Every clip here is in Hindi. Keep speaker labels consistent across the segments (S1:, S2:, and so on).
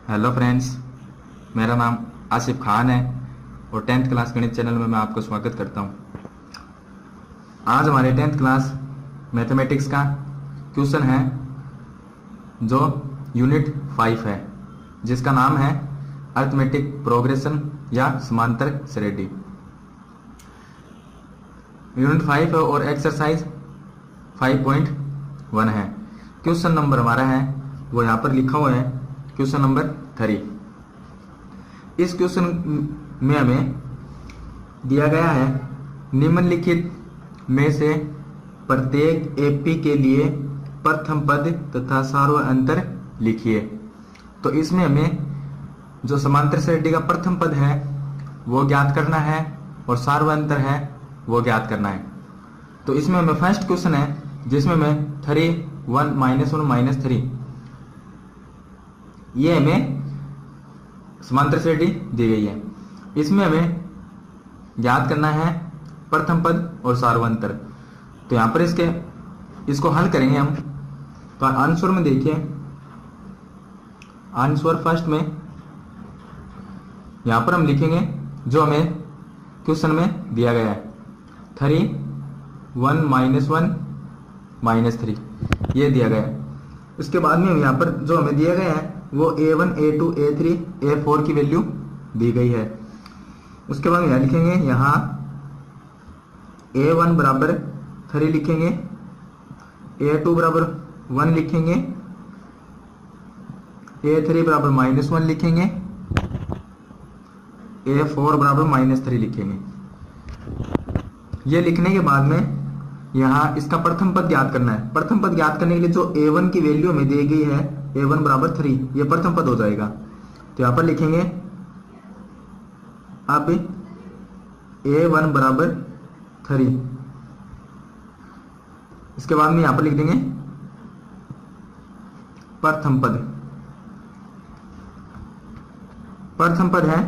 S1: हेलो फ्रेंड्स, मेरा नाम आसिफ खान है और 10th क्लास गणित चैनल में मैं आपको स्वागत करता हूँ। आज हमारे 10th क्लास मैथमेटिक्स का क्वेश्चन है जो यूनिट 5 है, जिसका नाम है अरिथमेटिक प्रोग्रेशन या समांतर श्रेणी। यूनिट 5 है और एक्सरसाइज 5.1 है। क्वेश्चन नंबर हमारा है वो यहाँ पर लिखा हुआ है, क्वेश्चन नंबर 3। इस क्वेश्चन में हमें दिया गया है निम्नलिखित में से प्रत्येक एपी के लिए प्रथम पद तथा सार्वत्रिक अंतर लिखिए। तो इसमें हमें जो समांतर श्रेणी का प्रथम पद है वो ज्ञात करना है और सार्वत्रिक अंतर है वो ज्ञात करना है। तो इसमें हमें फर्स्ट क्वेश्चन है जिसमें हमें 3 1 -1 -3 ये हमें समांतर श्रेणी दी गई है। इसमें हमें ज्ञात करना है प्रथम पद और सार्वत्रिक अंतर। तो यहाँ पर इसको हल करेंगे हम। तो आंसर में देखिए, आंसर फर्स्ट में यहाँ पर हम लिखेंगे जो हमें क्वेश्चन में दिया गया है 3 1 -1 -3 ये दिया गया है। उसके बाद में यहाँ पर जो हमें दिया गया है वो A1 A2 A3 A4 की वैल्यू दी गई है। उसके बाद यहाँ लिखेंगे, यहाँ A1 बराबर 3 लिखेंगे, A2 बराबर 1 लिखेंगे, A3 बराबर -1 लिखेंगे, A4 बराबर -3 लिखेंगे। ये लिखने के बाद में यहाँ इसका प्रथम पद ज्ञात करना है। प्रथम पद ज्ञात करने के लिए जो A1 की वैल्यू हमें दी गई है A1 बराबर 3, ये प्रथम पद हो जाएगा। तो यहाँ पर लिखेंगे अब A1 बराबर 3। इसके बाद में यहाँ पर लिख देंगे प्रथम पद। प्रथम पद है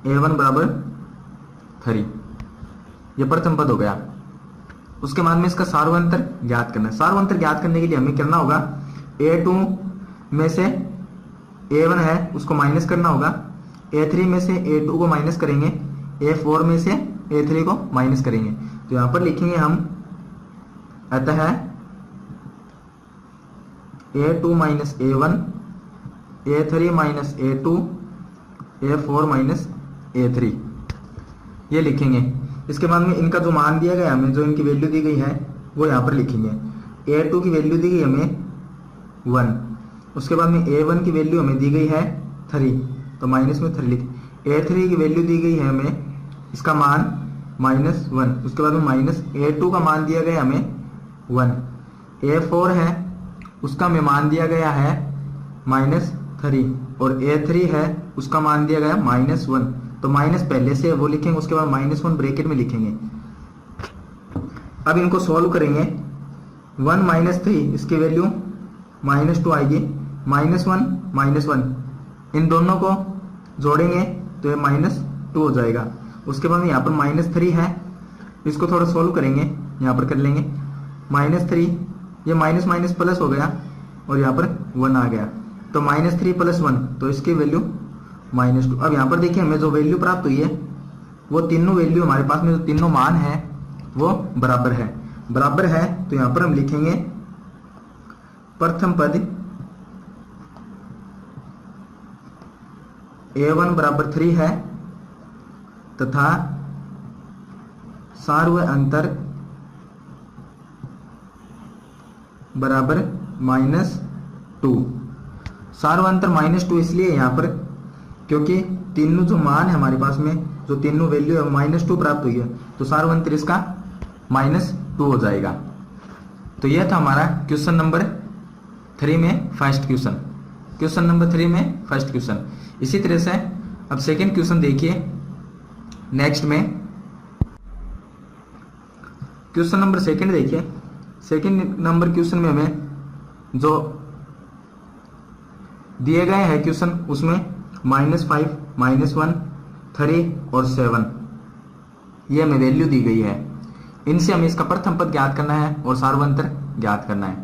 S1: A1 बराबर 3, ये प्रथम पद हो गया। उसके बाद में इसका सार्वत्रिक अंतर ज्ञात करना है। सार्वत्रिक अंतर ज्ञात करने के लिए हमें करना होगा A2 में से A1 है उसको माइनस करना होगा, A3 में से A2 को माइनस करेंगे, A4 में से A3 को माइनस करेंगे। तो यहां पर लिखेंगे हम अतः A2 minus A1 A3 minus A2 A4 minus A3 ये लिखेंगे। इसके बाद में इनका जो मान दिया गया हमें, जो इनकी वैल्यू दी गई है वो यहाँ पर लिखेंगे। A2 की वैल्यू दी गई हमें 1, उसके बाद में A1 की वैल्यू हमें दी गई है 3, तो माइनस में 3 लिख। A3 की वैल्यू दी गई है हमें, इसका मान -1, उसके बाद में माइनस A2 का मान दिया गया हमें 1, A4 है उसका हमें मान दिया गया है -3 और A3 है उसका मान दिया गया -1। तो माइनस पहले से वो लिखेंगे, उसके बाद -1 ब्रैकेट में लिखेंगे। अब इनको सॉल्व करेंगे। 1 -3 इसकी वैल्यू -2 आएगी, -1 -1 इन दोनों को जोड़ेंगे तो ये -2 हो जाएगा। उसके बाद यहाँ पर -3 है, इसको थोड़ा सॉल्व करेंगे, यहाँ पर कर लेंगे -3, ये माइनस माइनस प्लस हो गया और यहाँ पर 1 आ गया, तो -3 + 1 तो इसकी वैल्यू -2। अब यहाँ पर देखिए हमें जो वैल्यू प्राप्त हुई है वो तीनों वैल्यू हमारे पास में जो तीनों मान है वो बराबर है। बराबर है तो यहाँ पर हम लिखेंगे प्रथम पद A1 बराबर 3 है तथा सार्वत्रिक अंतर बराबर -2। सार्वत्रिक अंतर -2 इसलिए यहाँ पर क्योंकि तीनों जो मान है हमारे पास में, जो तीनों वैल्यू है -2 प्राप्त हुई है, तो सार्वत्रिक अंतर इसका -2 हो जाएगा। तो यह था हमारा क्वेश्चन नंबर 3 में फर्स्ट क्वेश्चन। क्वेश्चन नंबर 3 में फर्स्ट क्वेश्चन। इसी तरह से अब सेकंड क्वेश्चन देखिए। नेक्स्ट में क्वेश्चन नंबर सेकंड देखिए। सेकंड नंबर क्वेश्चन में हमें जो दिए गए हैं क्वेश्चन, उसमें -5 -1 3 और 7 ये हमें वैल्यू दी गई है। इनसे हमें इसका प्रथम पद ज्ञात करना है और सार्वत्रिक अंतर ज्ञात करना है।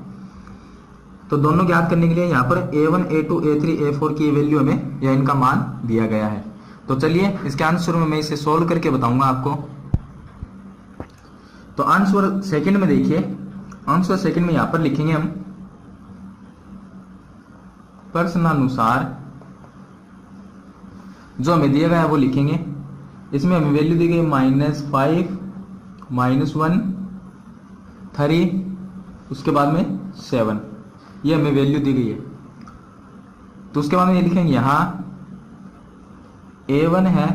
S1: तो दोनों ज्ञात करने के लिए यहाँ पर A1, A2, A3, A4 की वैल्यू हमें या इनका मान दिया गया है। तो चलिए इसके आंसर में मैं इसे सोल्व करके बताऊंगा आपको। तो आंसर सेकंड में देखिए, आंसर सेकंड में यहाँ पर लिखेंगे हम प्रश्नानुसार जो हमें दिया गया है वो लिखेंगे। इसमें हमें वैल्यू दी गई -5, -1, 3, उसके बाद में 7, ये हमें वैल्यू दी गई है। तो उसके बाद में ये लिखेंगे यहाँ A1 है,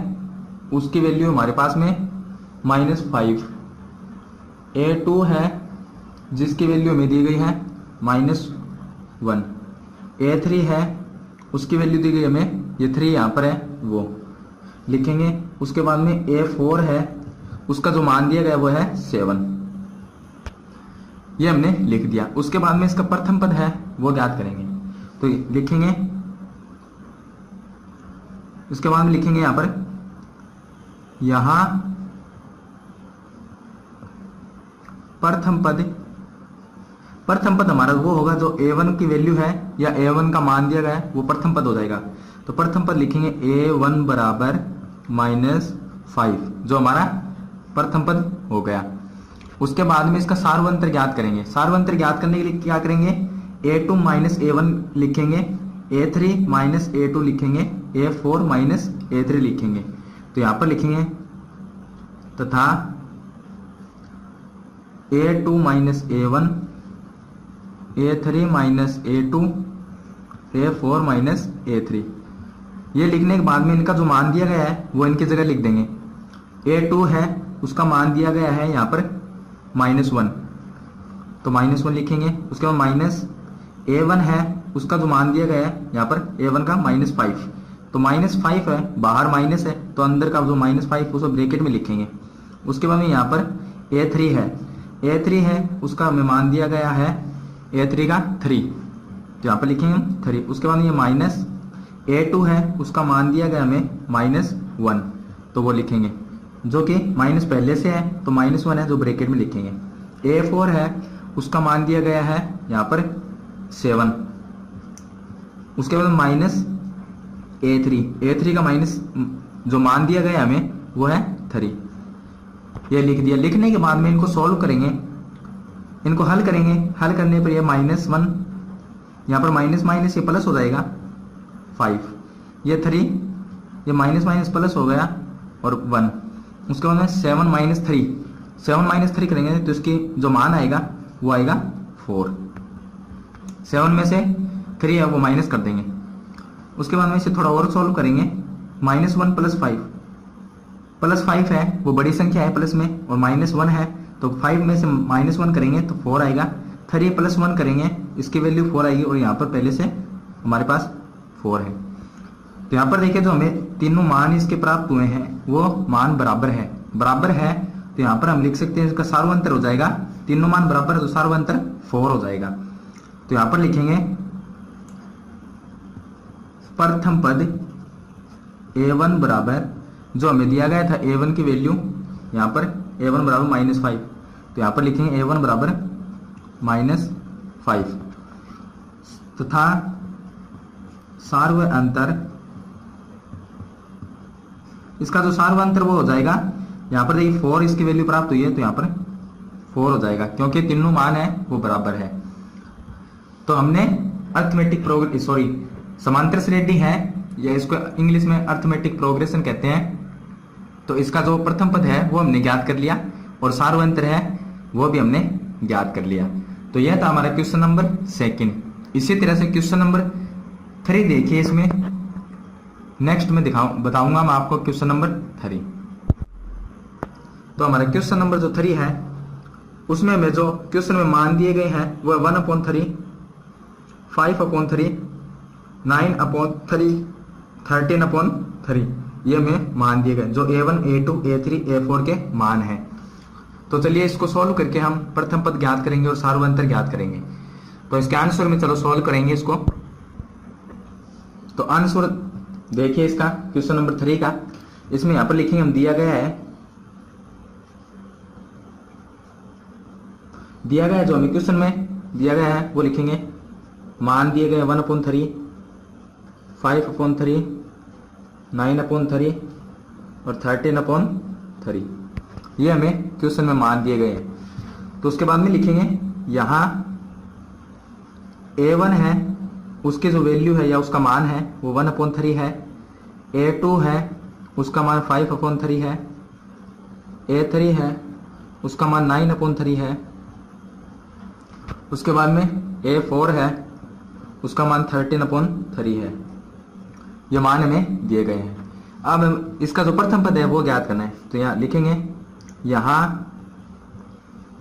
S1: उसकी वैल्यू हमारे पास में -5, A2 है जिसकी वैल्यू हमें दी गई है -1, A3 है उसकी वैल्यू दी गई हमें, ये 3 यहाँ पर है वो लिखेंगे। उसके बाद में A4 है, उसका जो मान दिया गया वो है 7, ये हमने लिख दिया। उसके बाद में इसका प्रथम पद है वो ज्ञात करेंगे। तो लिखेंगे, उसके बाद में लिखेंगे यहां पर, यहां प्रथम पद हमारा वो होगा जो A1 की वैल्यू है या A1 का मान दिया गया है वो प्रथम पद हो जाएगा। तो प्रथम पद लिखेंगे A1 बराबर -5, जो हमारा प्रथम पद हो गया। उसके बाद में इसका सार्वंतर ज्ञात करेंगे। सार्वंतर ज्ञात करने के लिए क्या करेंगे, A2 -A1 लिखेंगे, A3 -A2 लिखेंगे, A4 -A3 लिखेंगे। तो यहां पर लिखेंगे तथा A2 -A1, A3 -A2, A4 -A3। ये लिखने के बाद में इनका जो मान दिया गया है वो इनकी जगह लिख देंगे। A2 है उसका मान दिया गया है यहाँ पर -1, तो -1 लिखेंगे। उसके बाद A1 है उसका जो मान दिया गया है यहाँ पर A1 का -5, तो -5 है, बाहर माइनस है तो अंदर का जो -5 उसको ब्रैकेट में लिखेंगे। उसके बाद में यहाँ पर A3 है, A3 है उसका हमें मान दिया गया है A3 का 3, तो यहाँ पर लिखेंगे हम 3। उसके बाद ये A2 है उसका मान दिया गया हमें -1, तो वो लिखेंगे जो कि माइनस पहले से है तो -1 है जो ब्रैकेट में लिखेंगे। A4 है उसका मान दिया गया है यहाँ पर 7, उसके बाद A3 का माइनस जो मान दिया गया हमें वो है 3, ये लिख दिया। लिखने के बाद में इनको सॉल्व करेंगे, इनको हल करेंगे। हल करने पर ये -1 यहाँ पर माइनस ये प्लस हो जाएगा 5, ये 3, ये माइनस प्लस हो गया और 1। उसके बाद में 7 - 3 करेंगे तो इसकी जो मान आएगा वो आएगा 4। 7 में से 3 है वो माइनस कर देंगे। उसके बाद में इसे थोड़ा और सॉल्व करेंगे। -1 + 5 है वो बड़ी संख्या है प्लस में, और -1 है तो 5 में से -1 करेंगे तो 4 आएगा। 3 + 1 करेंगे इसकी वैल्यू 4 आएगी, और यहाँ पर पहले से हमारे पास 4 है। तो यहाँ पर देखिए जो हमें तीनों मान इसके प्राप्त हुए हैं वो मान बराबर है। तो यहाँ पर हम लिख सकते हैं इसका सार्वंतर हो जाएगा, तीनों मान बराबर है तो सार्वंतर 4 हो जाएगा। तो यहाँ पर लिखेंगे प्रथम पद A1 बराबर, जो हमें दिया गया था A1 की वैल्यू यहाँ पर A1 बराबर -5, तो यहाँ पर लिखेंगे A1 बराबर -5 तथा सार्वअंतर, इसका जो सार्वअंतर वो हो जाएगा यहाँ पर देखिए 4 इसकी वैल्यू प्राप्त हुई है तो यहाँ पर 4 हो जाएगा क्योंकि तीनों मान है वो बराबर है। तो हमने अर्थमेटिक समांतर श्रेणी है या इसको इंग्लिश में अर्थमेटिक प्रोग्रेशन कहते हैं। तो इसका जो प्रथम पद है वो हमने ज्ञात कर लिया और सार्वअंतर है वो भी हमने ज्ञात कर लिया। तो यह था हमारा क्वेश्चन नंबर 2। इसी तरह से क्वेश्चन नंबर 3 देखिए, इसमें नेक्स्ट में बताऊंगा मैं आपको क्वेश्चन नंबर 3। तो हमारा क्वेश्चन नंबर जो 3 है उसमें हमें जो क्वेश्चन में मान दिए गए हैं वो 1/3, 5/3, 9/3, 13/3, ये हमें मान दिए गए जो A1, A2, A3, A4 के मान हैं। तो चलिए इसको सॉल्व करके हम प्रथम पद ज्ञात करेंगे और सार्वअंतर ज्ञात करेंगे। तो इसके आंसर में चलो सॉल्व करेंगे इसको। तो आंसर देखिए इसका क्वेश्चन नंबर 3 का, इसमें यहां पर लिखेंगे हम दिया गया है जो हमें क्वेश्चन में दिया गया है वो लिखेंगे मान दिए गए 1/3, 5/3, 9/3 और 13/3, ये हमें क्वेश्चन में मान दिए गए हैं। तो उसके बाद में लिखेंगे यहाँ A1 है, उसकी जो वैल्यू है या उसका मान है वो 1/3 है, A2 है उसका मान 5/3 है, A3 है उसका मान 9/3 है, उसके बाद में A4 है उसका मान 13/3 है। ये मान हमें दिए गए हैं। अब इसका जो प्रथम पद है वो ज्ञात करना है। तो यहाँ लिखेंगे यहाँ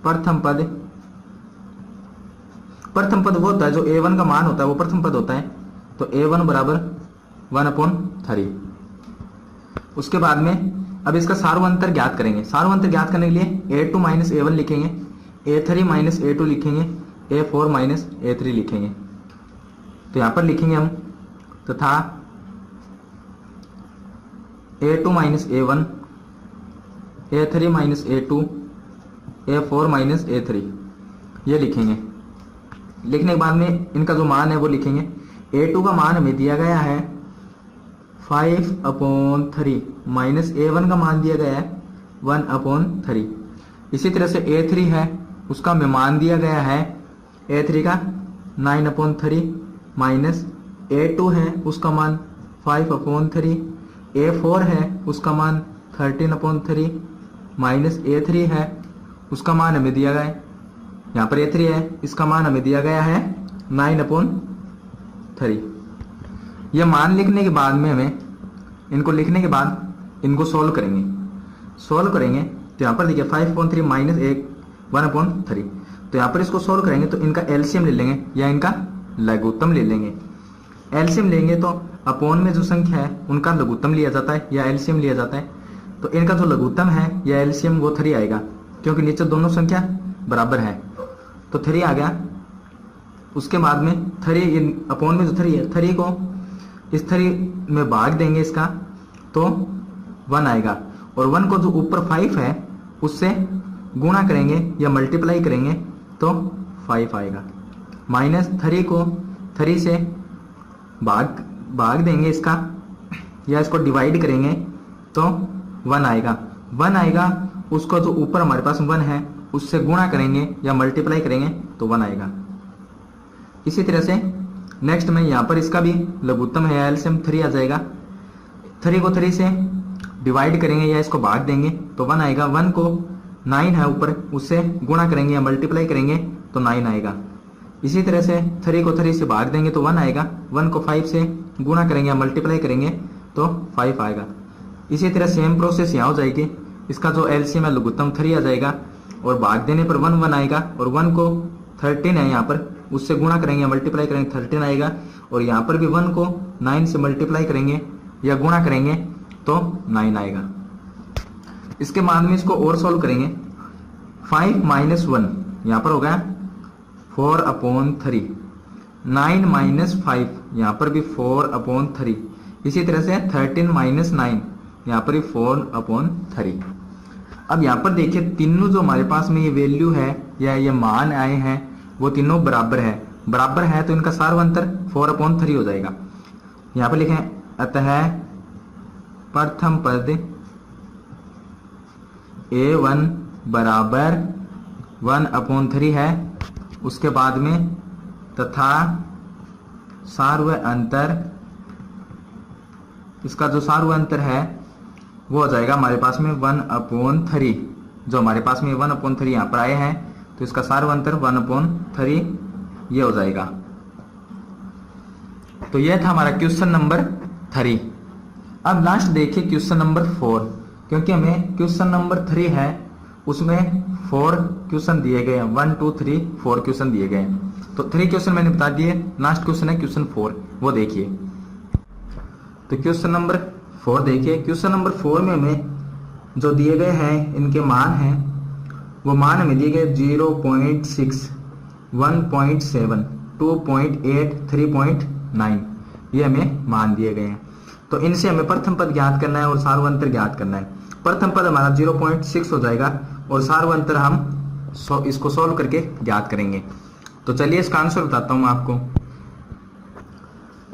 S1: प्रथम पद वो होता है जो A1 का मान होता है वो प्रथम पद होता है। तो A1 बराबर 1/3। उसके बाद में अब इसका सार्वंतर ज्ञात करेंगे। सार्वंतर ज्ञात करने के लिए A2 माइनस A1 लिखेंगे, A3 माइनस A2 लिखेंगे, A4 माइनस A3 लिखेंगे। तो यहां पर लिखेंगे हम तथा A2 minus A1, A3 minus A2, A4 minus A3 ये लिखेंगे। लिखने के बाद में इनका जो मान है वो लिखेंगे। A2 का मान हमें दिया गया है 5/3 माइनस A1 का मान दिया गया है 1/3। इसी तरह से A3 है उसका हमें मान दिया गया है A3 का 9/3 माइनस A2 है उसका मान 5/3, A4 है उसका मान 13/3 माइनस A3 है उसका मान हमें दिया गया है, यहाँ पर A3 है इसका मान हमें दिया गया है 9/3। यह मान लिखने के बाद में हमें इनको लिखने के बाद इनको सोल्व करेंगे। तो यहाँ पर देखिए 5/3 माइनस 1/3। तो यहाँ पर इसको सोल्व करेंगे तो इनका एलसीएम ले लेंगे या इनका लघुत्तम ले लेंगे। एलसीएम लेंगे तो अपोन में जो संख्या है उनका लघुत्तम लिया जाता है या एलसीएम लिया जाता है। तो इनका जो लघुत्तम है या एलसीएम वो 3 आएगा क्योंकि नीचे दोनों संख्या बराबर है। तो 3 आ गया। उसके बाद में 3 अपोन में जो 3 है 3 को इस 3 में भाग देंगे इसका तो 1 आएगा और 1 को जो ऊपर 5 है उससे गुणा करेंगे या मल्टीप्लाई करेंगे तो 5 आएगा। माइनस 3 को 3 से भाग देंगे इसका या इसको डिवाइड करेंगे तो 1 आएगा। 1 आएगा उसको जो ऊपर हमारे पास 1 है उससे गुणा करेंगे या मल्टीप्लाई करेंगे तो 1 आएगा। इसी तरह से नेक्स्ट में यहाँ पर इसका भी लघुत्तम है एलसीएम 3 आ जाएगा। 3 को 3 से डिवाइड करेंगे या इसको भाग देंगे तो 1 आएगा। 1 को 9 है ऊपर उससे गुणा करेंगे या मल्टीप्लाई करेंगे तो 9 आएगा। इसी तरह से 3 को 3 से भाग देंगे तो 1 आएगा। 1 को 5 से गुणा करेंगे या मल्टीप्लाई करेंगे तो 5 आएगा। इसी तरह सेम प्रोसेस यहाँ हो जाएगी। इसका जो एलसीएम है लघुत्तम 3 आ जाएगा और भाग देने पर 1 आएगा और 1 को 13 है यहाँ पर उससे गुणा करेंगे मल्टीप्लाई करेंगे 13 आएगा और यहाँ पर भी 1 को 9 से मल्टीप्लाई करेंगे या गुणा करेंगे तो 9 आएगा। इसके बाद में इसको और सॉल्व करेंगे। 5 माइनस 1 यहाँ पर हो गया 4/3, 9 माइनस 5 यहाँ पर भी 4/3। इसी तरह से 13 माइनस 9 यहाँ पर भी 4/3। अब यहाँ पर देखिए तीनों जो हमारे पास में ये वैल्यू है या ये मान आए हैं वो तीनों बराबर है तो इनका सार्वंतर 4/3 हो जाएगा। यहाँ पर लिखें अतः प्रथम पद A1 बराबर 1/3 है। उसके बाद में तथा सार्वंतर इसका जो सार्वंतर है वो हो जाएगा हमारे पास में 1/3। जो हमारे पास में 1/3 यहाँ पर आए हैं तो इसका सार्वंतर 1/3 ये हो जाएगा। तो यह था हमारा क्वेश्चन नंबर 3। अब लास्ट देखिए क्वेश्चन नंबर 4, क्योंकि हमें क्वेश्चन नंबर 3 है उसमें 4 क्वेश्चन दिए गए हैं। 1 2 3 4 क्वेश्चन दिए गए हैं। तो 3 क्वेश्चन मैंने बता दिए। लास्ट क्वेश्चन है क्वेश्चन 4, वो देखिए। तो क्वेश्चन नंबर 4 देखिए। क्वेश्चन नंबर 4 में हमें जो दिए गए हैं इनके मान हैं वो मान हमें दिए गए 0.6, 1.7, 2.8, 3.9 ये हमें मान दिए गए हैं। तो इनसे हमें प्रथम पद ज्ञात करना है और सार्वंतर ज्ञात करना है। प्रथम पद हमारा 0.6 हो जाएगा और सार्वंतर हम इसको सॉल्व करके ज्ञात करेंगे। तो चलिए इसका आंसर बताता हूं आपको।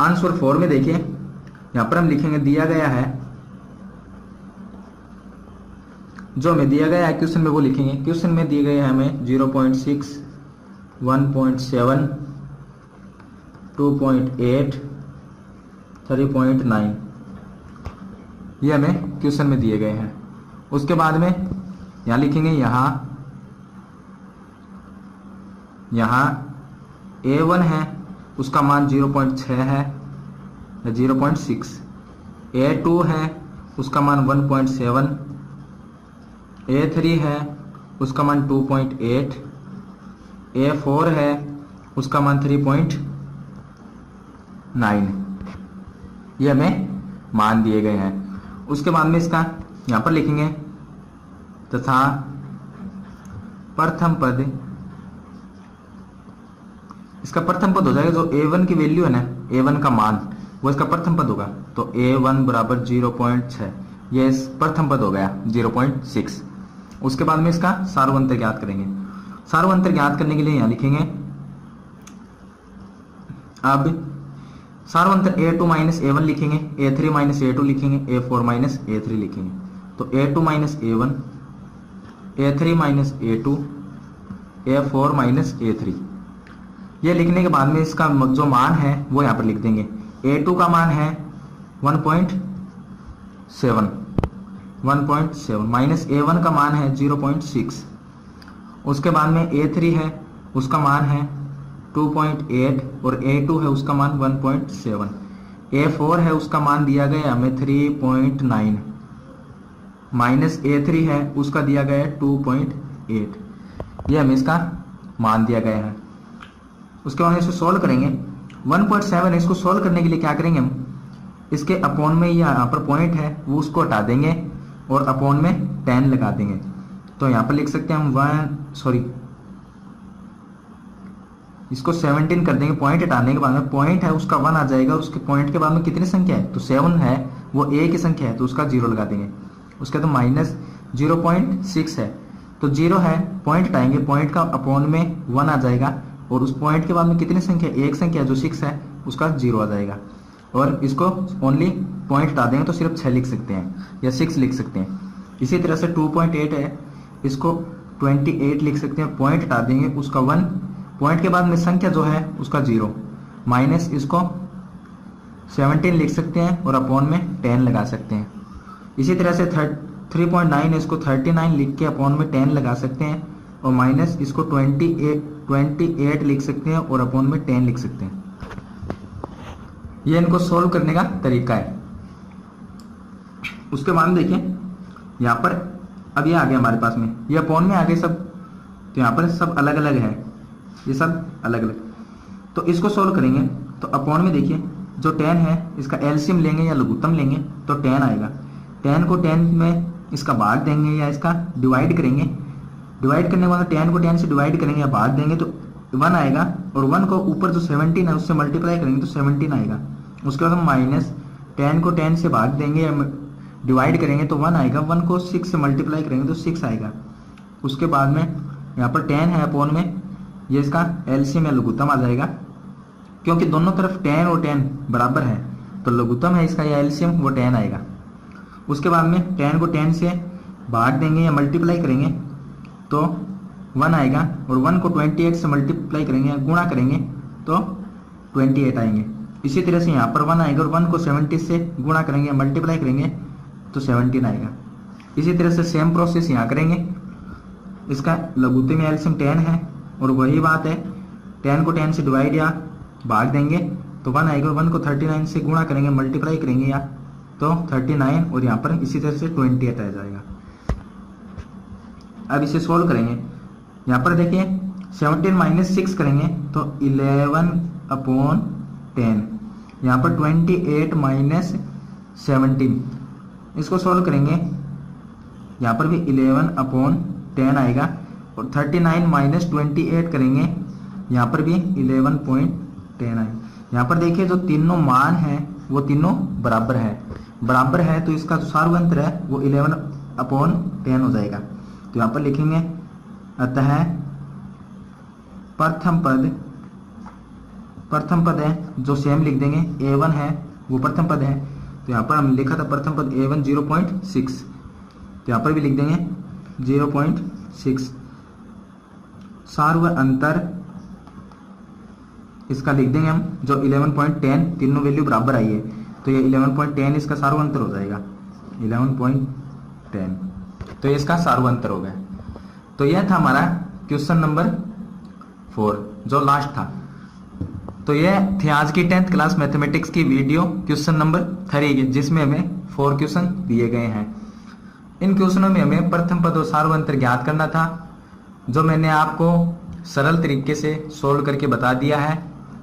S1: आंसर 4 में देखिए, यहां पर हम लिखेंगे दिया गया है, जो हमें दिया गया है क्वेश्चन में वो लिखेंगे। क्वेश्चन में दिए गए हैं हमें 0.6, 1.7, 2.8, 3.9, ये हमें क्वेश्चन में दिए गए हैं। उसके बाद में यहाँ लिखेंगे, यहाँ A1 है, उसका मान 0.6 है, 0.6, A2 है, उसका मान 1.7, A3 है, उसका मान 2.8, A4 है, उसका मान 3.9, ये हमें मान दिए गए हैं। उसके बाद में इसका यहाँ पर लिखेंगे तथा प्रथम पद, इसका प्रथम पद हो जाएगा जो A1 की वैल्यू है ना, A1 का मान, वो इसका प्रथम पद होगा। तो A1 बराबर 0.6, ये इस प्रथम पद हो गया 0.6। उसके बाद में इसका सार्वंतर ज्ञात करेंगे। सार्वंतर ज्ञात करने के लिए यहाँ लिखेंगे, अब सार्वंतर A2 माइनस A1 लिखेंगे, A3 माइनस A2 लिखेंगे, A4 माइनस A3 लिखेंगे। तो A2 minus A1, A3 minus A2, A4 minus A3, ये लिखने के बाद में इसका जो मान है वो यहाँ पर लिख देंगे। A2 का मान है 1.7 माइनस A1 का मान है 0.6। उसके बाद में A3 है, उसका मान है 2.8 और A2 है, उसका मान 1.7। A4 है, उसका मान दिया गया हमें 3.9 माइनस A3 है, उसका दिया गया है 2.8, ये हमें इसका मान दिया गया है। उसके बाद इसको सॉल्व करेंगे। 1.7 इसको सॉल्व करने के लिए क्या करेंगे हम, इसके अपॉन में यहाँ पर पॉइंट है वो उसको हटा देंगे और अपॉन में 10 लगा देंगे। तो यहाँ पर लिख सकते हैं हम इसको 17 कर देंगे। पॉइंट हटाने के बाद में पॉइंट है उसका 1 आ जाएगा, और उसके पॉइंट के बाद में कितनी संख्या है, तो 7 है, वो A की संख्या है तो उसका 0 लगा देंगे। उसके बाद माइनस 0.6 है, तो 0 है, पॉइंट हटाएंगे, पॉइंट का अपॉन में 1 आ जाएगा, और उस पॉइंट के बाद में कितनी संख्या, एक संख्या जो 6 है उसका 0 आ जाएगा। और इसको ओनली पॉइंट हटा देंगे तो सिर्फ 6 लिख सकते हैं या 6 लिख सकते हैं। इसी तरह से 2.8 है, इसको 28 लिख सकते हैं, पॉइंट हटा देंगे उसका 1, पॉइंट के बाद में संख्या जो है उसका 0, माइनस इसको 17 लिख सकते हैं और अपॉन में 10 लगा सकते हैं। इसी तरह से 3.9 इसको 39 लिख के अपॉन में 10 लगा सकते हैं, और माइनस इसको 28 लिख सकते हैं और अपॉन में 10 लिख सकते हैं। ये इनको सोल्व करने का तरीका है। उसके बाद देखिए यहाँ पर अब ये आ गया हमारे पास में, ये अपॉन में आ गए सब, तो यहाँ पर सब अलग अलग है, ये सब अलग अलग। तो इसको सोल्व करेंगे तो अपॉन में देखिए जो 10 है इसका एलसीएम लेंगे या लघुत्तम लेंगे तो 10 आएगा। 10 को 10 में इसका भाग देंगे या इसका डिवाइड करेंगे, डिवाइड करने के बाद 10 को 10 से डिवाइड करेंगे या भाग देंगे तो 1 आएगा, और 1 को ऊपर जो 17 है उससे मल्टीप्लाई करेंगे तो 17 आएगा। उसके बाद हम माइनस 10 को 10 से भाग देंगे या डिवाइड करेंगे तो 1 आएगा, 1 को 6 से मल्टीप्लाई करेंगे तो 6 आएगा। उसके बाद में यहाँ पर 10 है अपॉन में, ये इसका एलसीएम या लघुत्तम आ जाएगा, क्योंकि दोनों तरफ 10 और 10 बराबर है तो लघुत्तम है इसका या एलसीएम वो 10 आएगा। उसके बाद में 10 को 10 से भाग देंगे या मल्टीप्लाई करेंगे तो 1 आएगा, और 1 को 28 से मल्टीप्लाई करेंगे या गुणा करेंगे तो 28 आएंगे। इसी तरह से यहाँ पर 1 आएगा, और 1 को 70 से गुणा करेंगे या मल्टीप्लाई करेंगे तो 17 आएगा। इसी तरह से सेम प्रोसेस यहाँ करेंगे। इसका लघुत्तम एलसीएम 10 है, और वही बात है 10 को 10 से डिवाइड या भाग देंगे तो 1 आएगा, 1 को 39 से गुणा करेंगे मल्टीप्लाई करेंगे या तो 39, और यहाँ पर इसी तरह से 28 आ जाएगा। अब इसे सोल्व करेंगे। यहाँ पर देखिए 17 माइनस 6 करेंगे तो 11/10, यहाँ पर 28 माइनस 17, इसको सोल्व करेंगे, यहाँ पर भी 11/10 आएगा, और 39 माइनस 28 करेंगे, यहाँ पर भी 11.10 आएगा। यहाँ पर देखिए जो तीनों मान है वो तीनों बराबर है, तो इसका जो सार्वंतर है वो 11/10 हो जाएगा। तो यहाँ पर लिखेंगे अतः प्रथम पद प्रथम पद है जो सेम लिख देंगे, a1 है वो प्रथम पद है, तो यहाँ पर हम लिखा था प्रथम पद a1 0.6, तो यहाँ पर भी लिख देंगे 0.6। सार्व अंतर इसका लिख देंगे हम जो 11.10, तीनों वैल्यू बराबर आई है, तो ये 11.10 इसका सार्व अंतर हो जाएगा 11.10, तो ये इसका सार्व अंतर हो गया। तो यह था हमारा क्वेश्चन नंबर 4 जो लास्ट था। तो यह थी आज की 10th क्लास मैथमेटिक्स की वीडियो क्वेश्चन नंबर 3 जिसमें हमें 4 क्वेश्चन दिए गए हैं। इन क्वेश्चनों में हमें प्रथम पद और सार्व अंतर ज्ञात करना था, जो मैंने आपको सरल तरीके से सोल्व करके बता दिया है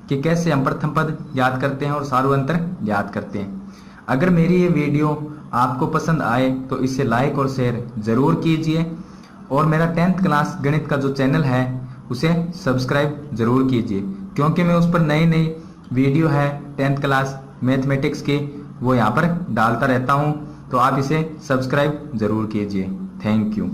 S1: कि कैसे हम प्रथम पद ज्ञात करते हैं और सार्व अंतर ज्ञात करते हैं। अगर मेरी ये वीडियो आपको पसंद आए तो इसे लाइक और शेयर जरूर कीजिए, और मेरा 10th क्लास गणित का जो चैनल है उसे सब्सक्राइब जरूर कीजिए, क्योंकि मैं उस पर नई नई वीडियो है 10th क्लास मैथमेटिक्स की वो यहाँ पर डालता रहता हूँ, तो आप इसे सब्सक्राइब जरूर कीजिए। Thank you.